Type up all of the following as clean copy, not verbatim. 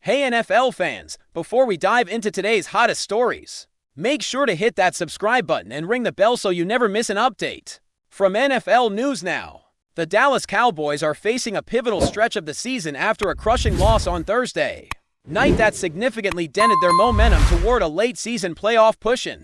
Hey NFL fans, before we dive into today's hottest stories, make sure to hit that subscribe button and ring the bell so you never miss an update. From NFL News Now, the Dallas Cowboys are facing a pivotal stretch of the season after a crushing loss on Thursday night that significantly dented their momentum toward a late-season playoff push-in.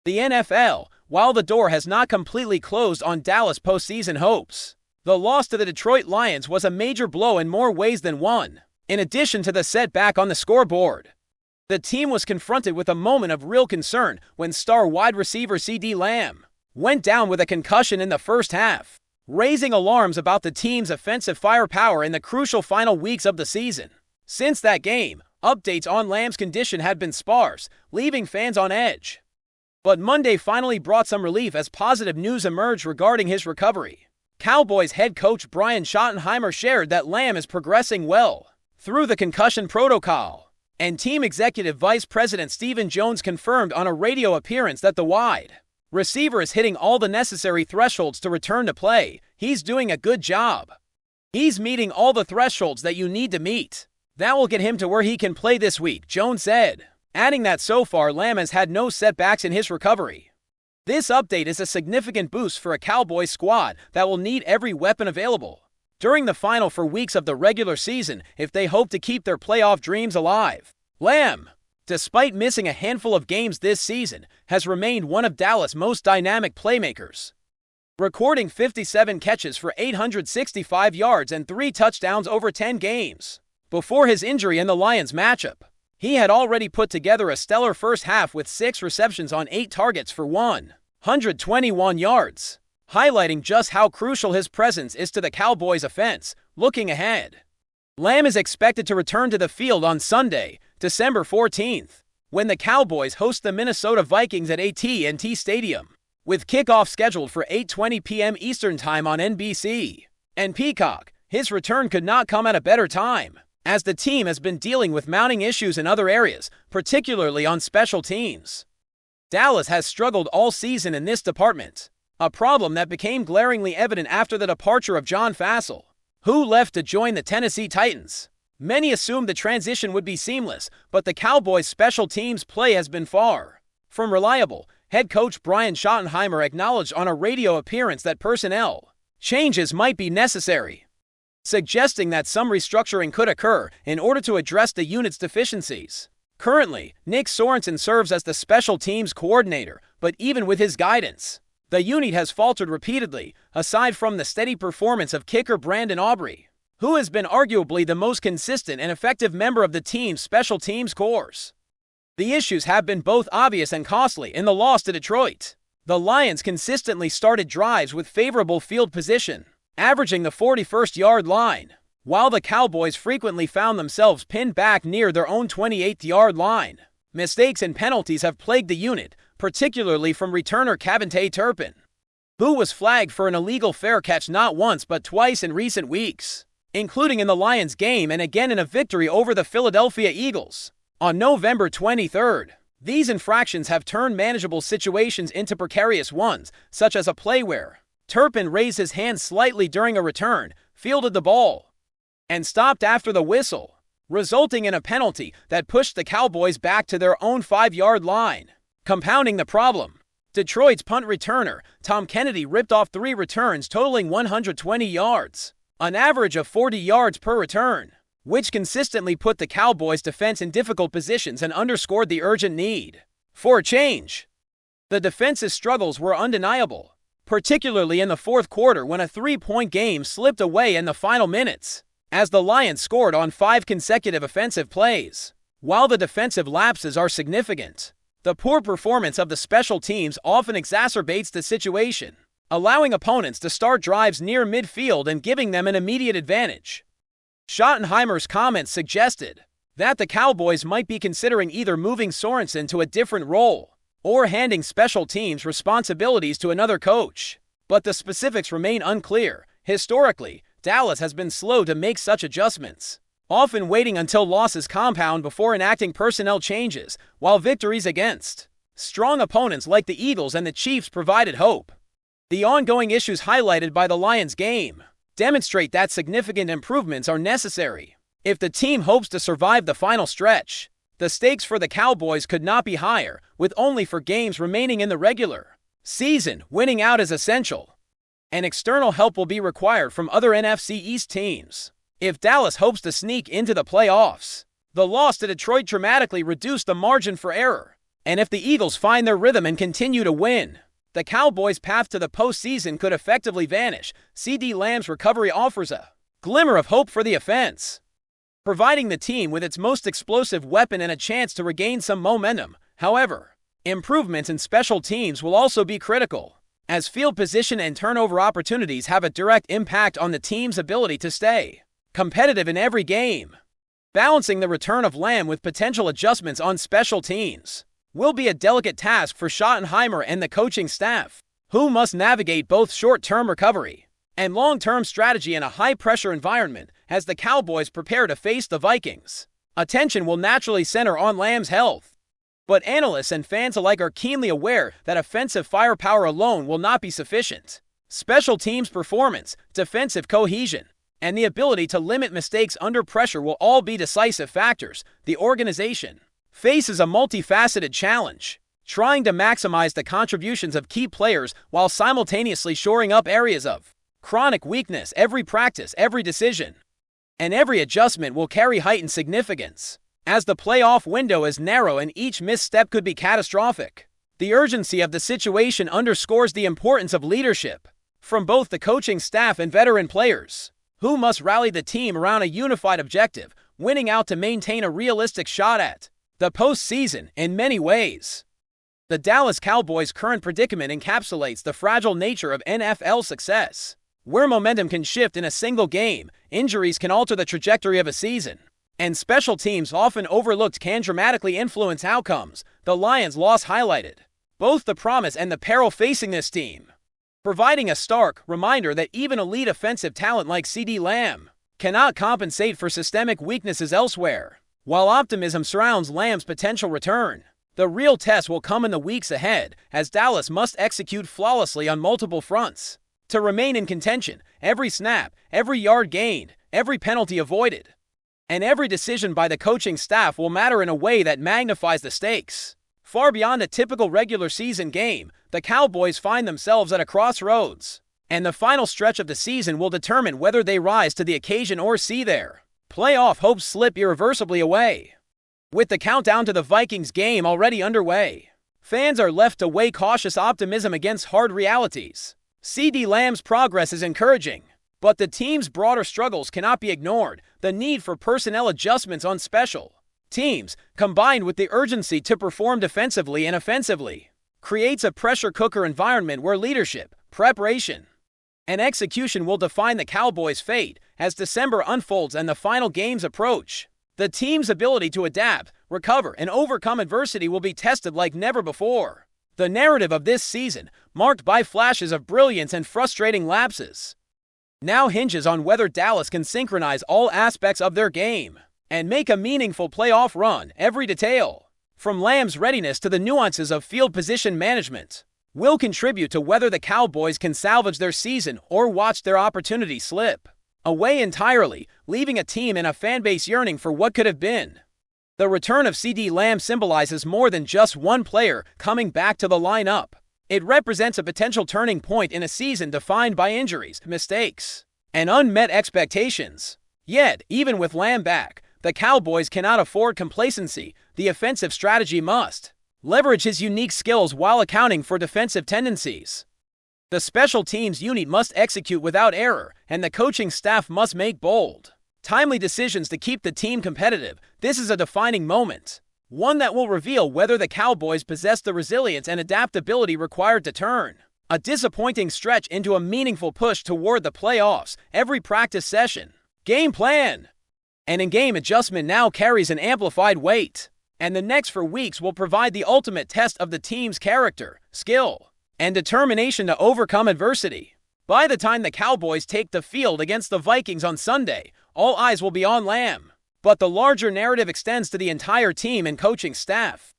The NFL, while the door has not completely closed on Dallas postseason hopes, the loss to the Detroit Lions was a major blow in more ways than one. In addition to the setback on the scoreboard, the team was confronted with a moment of real concern when star wide receiver CeeDee Lamb went down with a concussion in the first half, raising alarms about the team's offensive firepower in the crucial final weeks of the season. Since that game, updates on Lamb's condition had been sparse, leaving fans on edge. But Monday finally brought some relief as positive news emerged regarding his recovery. Cowboys head coach Brian Schottenheimer shared that Lamb is progressing well through the concussion protocol, and team executive vice president Stephen Jones confirmed on a radio appearance that the wide receiver is hitting all the necessary thresholds to return to play. He's doing a good job. He's meeting all the thresholds that you need to meet. That will get him to where he can play this week, Jones said, adding that so far Lamb has had no setbacks in his recovery. This update is a significant boost for a Cowboys squad that will need every weapon available during the final 4 weeks of the regular season if they hope to keep their playoff dreams alive. Lamb, despite missing a handful of games this season, has remained one of Dallas' most dynamic playmakers, recording 57 catches for 865 yards and 3 touchdowns over 10 games. Before his injury in the Lions matchup, he had already put together a stellar first half with 6 receptions on 8 targets for 121 yards, highlighting just how crucial his presence is to the Cowboys' offense. Looking ahead, Lamb is expected to return to the field on Sunday, December 14th, when the Cowboys host the Minnesota Vikings at AT&T Stadium, with kickoff scheduled for 8:20 p.m. Eastern Time on NBC and Peacock. His return could not come at a better time, as the team has been dealing with mounting issues in other areas, particularly on special teams. Dallas has struggled all season in this department, a problem that became glaringly evident after the departure of John Fassel, who left to join the Tennessee Titans. Many assumed the transition would be seamless, but the Cowboys' special teams play has been far from reliable. Head coach Brian Schottenheimer acknowledged on a radio appearance that personnel changes might be necessary, suggesting that some restructuring could occur in order to address the unit's deficiencies. Currently, Nick Sorensen serves as the special teams coordinator, but even with his guidance, the unit has faltered repeatedly, aside from the steady performance of kicker Brandon Aubrey, who has been arguably the most consistent and effective member of the team's special teams corps. The issues have been both obvious and costly in the loss to Detroit. The Lions consistently started drives with favorable field position, averaging the 41st-yard line, while the Cowboys frequently found themselves pinned back near their own 28th-yard line. Mistakes and penalties have plagued the unit, particularly from returner Cavante Turpin, who was flagged for an illegal fair catch not once but twice in recent weeks, including in the Lions game and again in a victory over the Philadelphia Eagles on November 23rd. These infractions have turned manageable situations into precarious ones, such as a play where Turpin raised his hand slightly during a return, fielded the ball, and stopped after the whistle, resulting in a penalty that pushed the Cowboys back to their own 5-yard line. Compounding the problem, Detroit's punt returner Tom Kennedy ripped off 3 returns totaling 120 yards, an average of 40 yards per return, which consistently put the Cowboys' defense in difficult positions and underscored the urgent need for a change. The defense's struggles were undeniable, particularly in the fourth quarter when a 3-point game slipped away in the final minutes, as the Lions scored on 5 consecutive offensive plays. While the defensive lapses are significant, the poor performance of the special teams often exacerbates the situation, allowing opponents to start drives near midfield and giving them an immediate advantage. Schottenheimer's comments suggested that the Cowboys might be considering either moving Sorensen to a different role or handing special teams responsibilities to another coach, but the specifics remain unclear. Historically, Dallas has been slow to make such adjustments, often waiting until losses compound before enacting personnel changes, while victories against strong opponents like the Eagles and the Chiefs provided hope. The ongoing issues highlighted by the Lions game demonstrate that significant improvements are necessary If the team hopes to survive the final stretch, the stakes for the Cowboys could not be higher, with only 4 games remaining in the regular season. Winning out is essential, and external help will be required from other NFC East teams. If Dallas hopes to sneak into the playoffs, the loss to Detroit dramatically reduced the margin for error. And if the Eagles find their rhythm and continue to win, the Cowboys' path to the postseason could effectively vanish. CeeDee Lamb's recovery offers a glimmer of hope for the offense, providing the team with its most explosive weapon and a chance to regain some momentum. However, improvements in special teams will also be critical, as field position and turnover opportunities have a direct impact on the team's ability to stay competitive in every game. Balancing the return of Lamb with potential adjustments on special teams will be a delicate task for Schottenheimer and the coaching staff, who must navigate both short-term recovery and long-term strategy in a high-pressure environment as the Cowboys prepare to face the Vikings. Attention will naturally center on Lamb's health, but analysts and fans alike are keenly aware that offensive firepower alone will not be sufficient. Special teams performance, defensive cohesion, and the ability to limit mistakes under pressure will all be decisive factors. The organization faces a multifaceted challenge, trying to maximize the contributions of key players while simultaneously shoring up areas of chronic weakness. Every practice, every decision, and every adjustment will carry heightened significance, as the playoff window is narrow and each misstep could be catastrophic. The urgency of the situation underscores the importance of leadership from both the coaching staff and veteran players, who must rally the team around a unified objective, winning out to maintain a realistic shot at the postseason. In many ways, the Dallas Cowboys' current predicament encapsulates the fragile nature of NFL success, where momentum can shift in a single game, injuries can alter the trajectory of a season, and special teams, often overlooked, can dramatically influence outcomes. The Lions' loss highlighted both the promise and the peril facing this team, providing a stark reminder that even elite offensive talent like CeeDee Lamb cannot compensate for systemic weaknesses elsewhere. While optimism surrounds Lamb's potential return, the real test will come in the weeks ahead, as Dallas must execute flawlessly on multiple fronts to remain in contention. Every snap, every yard gained, every penalty avoided, and every decision by the coaching staff will matter in a way that magnifies the stakes. Far beyond a typical regular season game, the Cowboys find themselves at a crossroads, and the final stretch of the season will determine whether they rise to the occasion or see their playoff hopes slip irreversibly away. With the countdown to the Vikings game already underway, fans are left to weigh cautious optimism against hard realities. CeeDee Lamb's progress is encouraging, but the team's broader struggles cannot be ignored. The need for personnel adjustments on special teams, combined with the urgency to perform defensively and offensively, creates a pressure cooker environment where leadership, preparation, and execution will define the Cowboys' fate. As December unfolds and the final games approach, the team's ability to adapt, recover, and overcome adversity will be tested like never before. The narrative of this season, marked by flashes of brilliance and frustrating lapses, now hinges on whether Dallas can synchronize all aspects of their game and make a meaningful playoff run. Every detail, from Lamb's readiness to the nuances of field position management, will contribute to whether the Cowboys can salvage their season or watch their opportunity slip away entirely, leaving a team and a fanbase yearning for what could have been. The return of CeeDee Lamb symbolizes more than just one player coming back to the lineup. It represents a potential turning point in a season defined by injuries, mistakes, and unmet expectations. Yet, even with Lamb back, the Cowboys cannot afford complacency. The offensive strategy must leverage his unique skills while accounting for defensive tendencies. The special teams unit must execute without error, and the coaching staff must make bold, timely decisions to keep the team competitive. This is a defining moment, one that will reveal whether the Cowboys possess the resilience and adaptability required to turn a disappointing stretch into a meaningful push toward the playoffs. Every practice session, game plan, and in-game adjustment now carries an amplified weight, and the next 4 weeks will provide the ultimate test of the team's character, skill, and determination to overcome adversity. By the time the Cowboys take the field against the Vikings on Sunday, all eyes will be on Lamb. But the larger narrative extends to the entire team and coaching staff.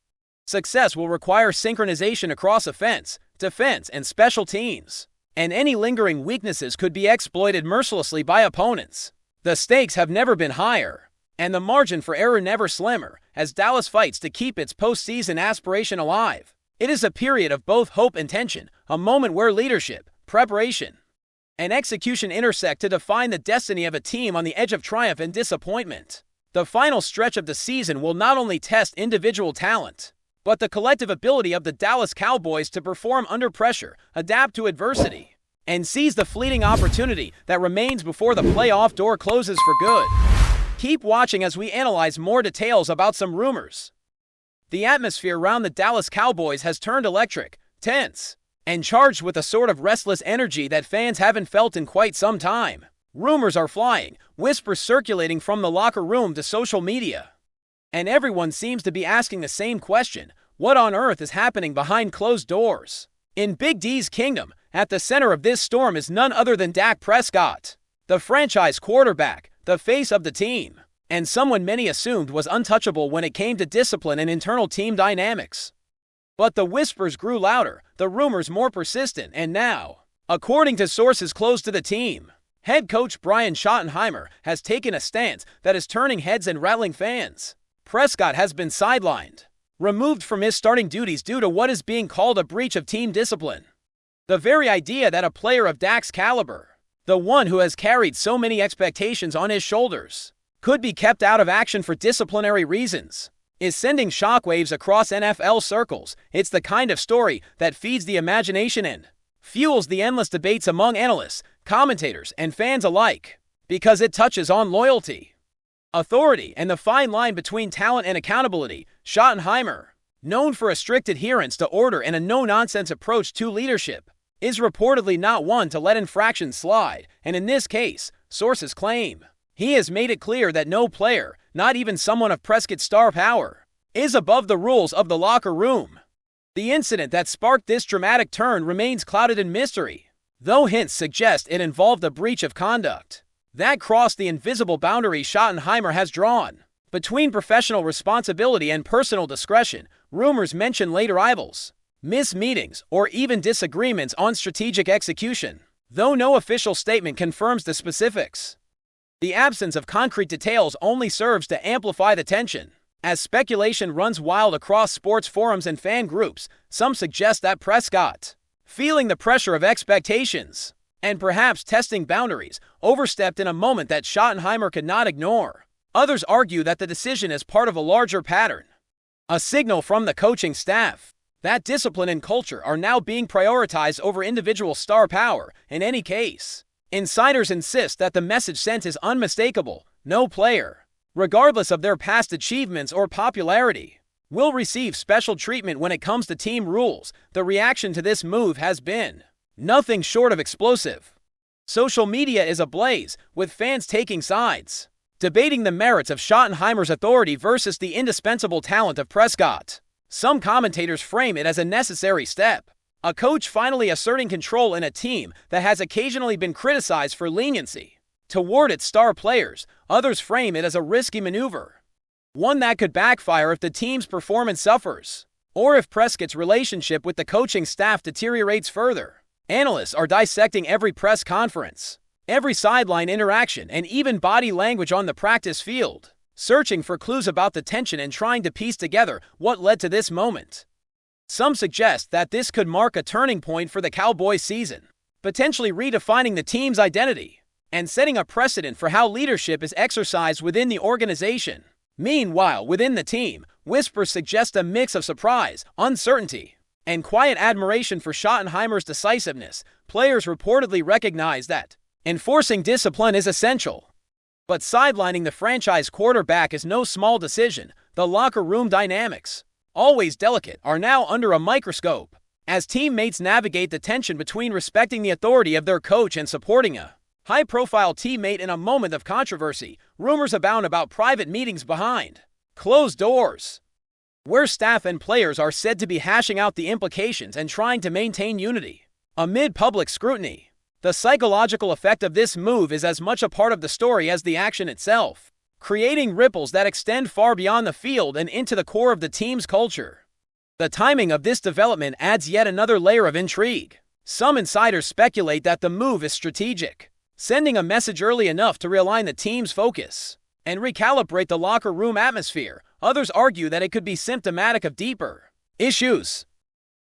Success will require synchronization across offense, defense, and special teams, and any lingering weaknesses could be exploited mercilessly by opponents. The stakes have never been higher, And the margin for error never slimmer, as Dallas fights to keep its postseason aspiration alive. It is a period of both hope and tension, a moment where leadership, preparation, and execution intersect to define the destiny of a team on the edge of triumph and disappointment. The final stretch of the season will not only test individual talent, but the collective ability of the Dallas Cowboys to perform under pressure, adapt to adversity, and seize the fleeting opportunity that remains before the playoff door closes for good. Keep watching as we analyze more details about some rumors. The atmosphere around the Dallas Cowboys has turned electric, tense, and charged with a sort of restless energy that fans haven't felt in quite some time. Rumors are flying, whispers circulating from the locker room to social media. And everyone seems to be asking the same question: what on earth is happening behind closed doors? In Big D's kingdom, at the center of this storm is none other than Dak Prescott, the franchise quarterback, the face of the team, and someone many assumed was untouchable when it came to discipline and internal team dynamics. But the whispers grew louder, the rumors more persistent, and now, according to sources close to the team, head coach Brian Schottenheimer has taken a stance that is turning heads and rattling fans. Prescott has been sidelined, removed from his starting duties due to what is being called a breach of team discipline. The very idea that a player of Dak's caliber, the one who has carried so many expectations on his shoulders, could be kept out of action for disciplinary reasons, is sending shockwaves across NFL circles. It's the kind of story that feeds the imagination and fuels the endless debates among analysts, commentators, and fans alike, because it touches on loyalty, authority, and the fine line between talent and accountability. Schottenheimer, known for a strict adherence to order and a no-nonsense approach to leadership, is reportedly not one to let infractions slide, and in this case, sources claim, he has made it clear that no player, not even someone of Prescott's star power, is above the rules of the locker room. The incident that sparked this dramatic turn remains clouded in mystery, though hints suggest it involved a breach of conduct that crossed the invisible boundary Schottenheimer has drawn between professional responsibility and personal discretion. Rumors mention late arrivals, missed meetings, or even disagreements on strategic execution, though no official statement confirms the specifics. The absence of concrete details only serves to amplify the tension. As speculation runs wild across sports forums and fan groups, some suggest that Prescott, feeling the pressure of expectations, and perhaps testing boundaries, overstepped in a moment that Schottenheimer could not ignore. Others argue that the decision is part of a larger pattern, a signal from the coaching staff that discipline and culture are now being prioritized over individual star power. In any case, insiders insist that the message sent is unmistakable. No player, regardless of their past achievements or popularity, will receive special treatment when it comes to team rules. The reaction to this move has been nothing short of explosive. Social media is ablaze, with fans taking sides, debating the merits of Schottenheimer's authority versus the indispensable talent of Prescott. Some commentators frame it as a necessary step, a coach finally asserting control in a team that has occasionally been criticized for leniency toward its star players. Others frame it as a risky maneuver, one that could backfire if the team's performance suffers, or if Prescott's relationship with the coaching staff deteriorates further. Analysts are dissecting every press conference, every sideline interaction, and even body language on the practice field, searching for clues about the tension and trying to piece together what led to this moment. Some suggest that this could mark a turning point for the Cowboys season, potentially redefining the team's identity and setting a precedent for how leadership is exercised within the organization. Meanwhile, within the team, whispers suggest a mix of surprise, uncertainty, and quiet admiration for Schottenheimer's decisiveness. Players reportedly recognize that enforcing discipline is essential, but sidelining the franchise quarterback is no small decision. The locker room dynamics, always delicate, are now under a microscope as teammates navigate the tension between respecting the authority of their coach and supporting a high-profile teammate in a moment of controversy. Rumors abound about private meetings behind closed doors, where staff and players are said to be hashing out the implications and trying to maintain unity amid public scrutiny. The psychological effect of this move is as much a part of the story as the action itself, creating ripples that extend far beyond the field and into the core of the team's culture. The timing of this development adds yet another layer of intrigue. Some insiders speculate that the move is strategic, sending a message early enough to realign the team's focus and recalibrate the locker room atmosphere. Others argue that it could be symptomatic of deeper issues,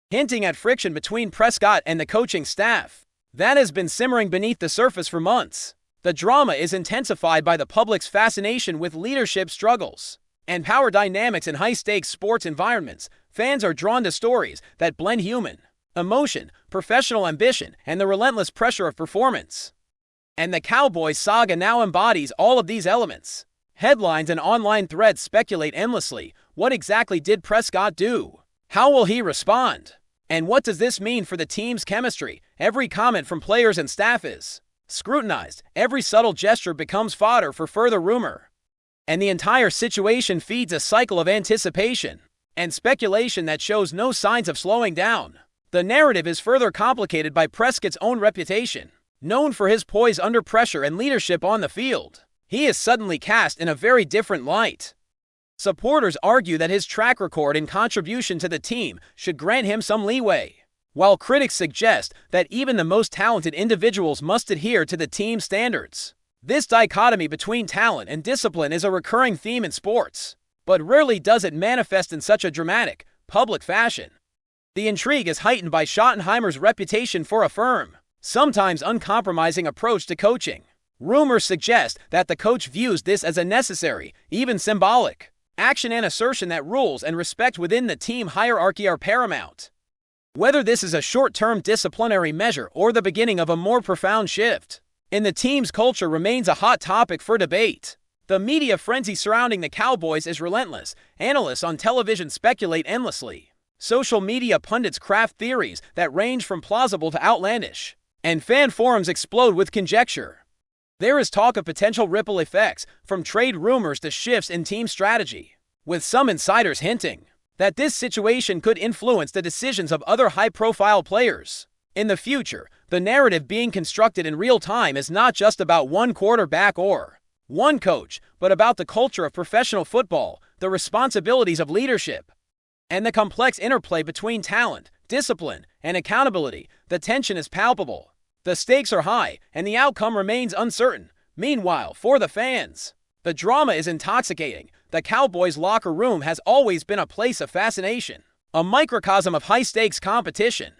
hinting at friction between Prescott and the coaching staff that has been simmering beneath the surface for months. The drama is intensified by the public's fascination with leadership struggles and power dynamics in high-stakes sports environments. Fans are drawn to stories that blend human emotion, professional ambition, and the relentless pressure of performance. And the Cowboys saga now embodies all of these elements. Headlines and online threads speculate endlessly. What exactly did Prescott do? How will he respond? And what does this mean for the team's chemistry? Every comment from players and staff is scrutinized. Every subtle gesture becomes fodder for further rumor. And the entire situation feeds a cycle of anticipation and speculation that shows no signs of slowing down. The narrative is further complicated by Prescott's own reputation. Known for his poise under pressure and leadership on the field, he is suddenly cast in a very different light. Supporters argue that his track record and contribution to the team should grant him some leeway, while critics suggest that even the most talented individuals must adhere to the team's standards. This dichotomy between talent and discipline is a recurring theme in sports, but rarely does it manifest in such a dramatic, public fashion. The intrigue is heightened by Schottenheimer's reputation for a firm, sometimes uncompromising approach to coaching. Rumors suggest that the coach views this as a necessary, even symbolic, action and assertion that rules and respect within the team hierarchy are paramount. Whether this is a short-term disciplinary measure or the beginning of a more profound shift in the team's culture remains a hot topic for debate. The media frenzy surrounding the Cowboys is relentless. Analysts on television speculate endlessly. Social media pundits craft theories that range from plausible to outlandish, and fan forums explode with conjecture. There is talk of potential ripple effects, from trade rumors to shifts in team strategy, with some insiders hinting that this situation could influence the decisions of other high-profile players. In the future, the narrative being constructed in real time is not just about one quarterback or one coach, but about the culture of professional football, the responsibilities of leadership, and the complex interplay between talent, discipline, and accountability. The tension is palpable. The stakes are high, and the outcome remains uncertain. Meanwhile, for the fans, the drama is intoxicating. The Cowboys' locker room has always been a place of fascination, a microcosm of high-stakes competition.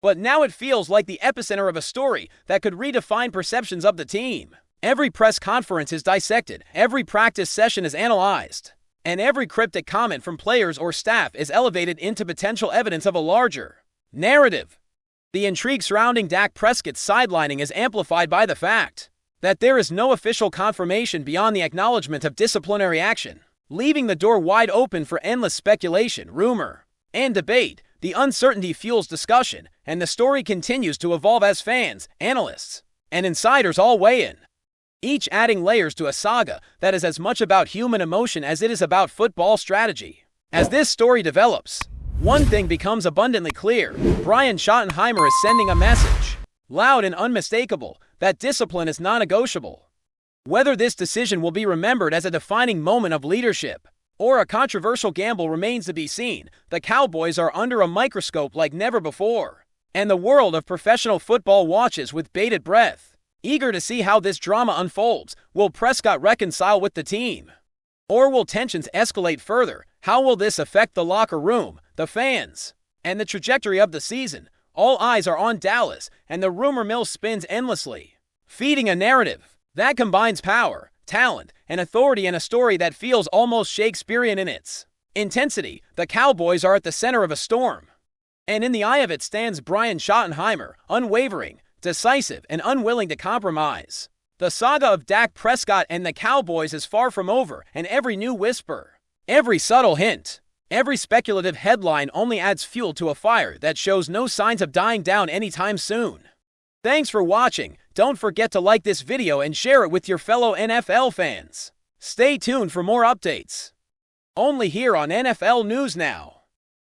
But now it feels like the epicenter of a story that could redefine perceptions of the team. Every press conference is dissected, every practice session is analyzed, and every cryptic comment from players or staff is elevated into potential evidence of a larger narrative. The intrigue surrounding Dak Prescott's sidelining is amplified by the fact that there is no official confirmation beyond the acknowledgement of disciplinary action, leaving the door wide open for endless speculation, rumor, and debate. The uncertainty fuels discussion, and the story continues to evolve as fans, analysts, and insiders all weigh in, each adding layers to a saga that is as much about human emotion as it is about football strategy. As this story develops, one thing becomes abundantly clear. Brian Schottenheimer is sending a message, loud and unmistakable, that discipline is non-negotiable. Whether this decision will be remembered as a defining moment of leadership or a controversial gamble remains to be seen. The Cowboys are under a microscope like never before, and the world of professional football watches with bated breath, eager to see how this drama unfolds. Will Prescott reconcile with the team, or will tensions escalate further? How will this affect the locker room, the fans, and the trajectory of the season? All eyes are on Dallas, and the rumor mill spins endlessly, feeding a narrative that combines power, talent, and authority in a story that feels almost Shakespearean in its intensity. The Cowboys are at the center of a storm, and in the eye of it stands Brian Schottenheimer, unwavering, decisive, and unwilling to compromise. The saga of Dak Prescott and the Cowboys is far from over, and every new whisper, every subtle hint, every speculative headline only adds fuel to a fire that shows no signs of dying down anytime soon. Thanks for watching. Don't forget to like this video and share it with your fellow NFL fans. Stay tuned for more updates, only here on NFL News Now.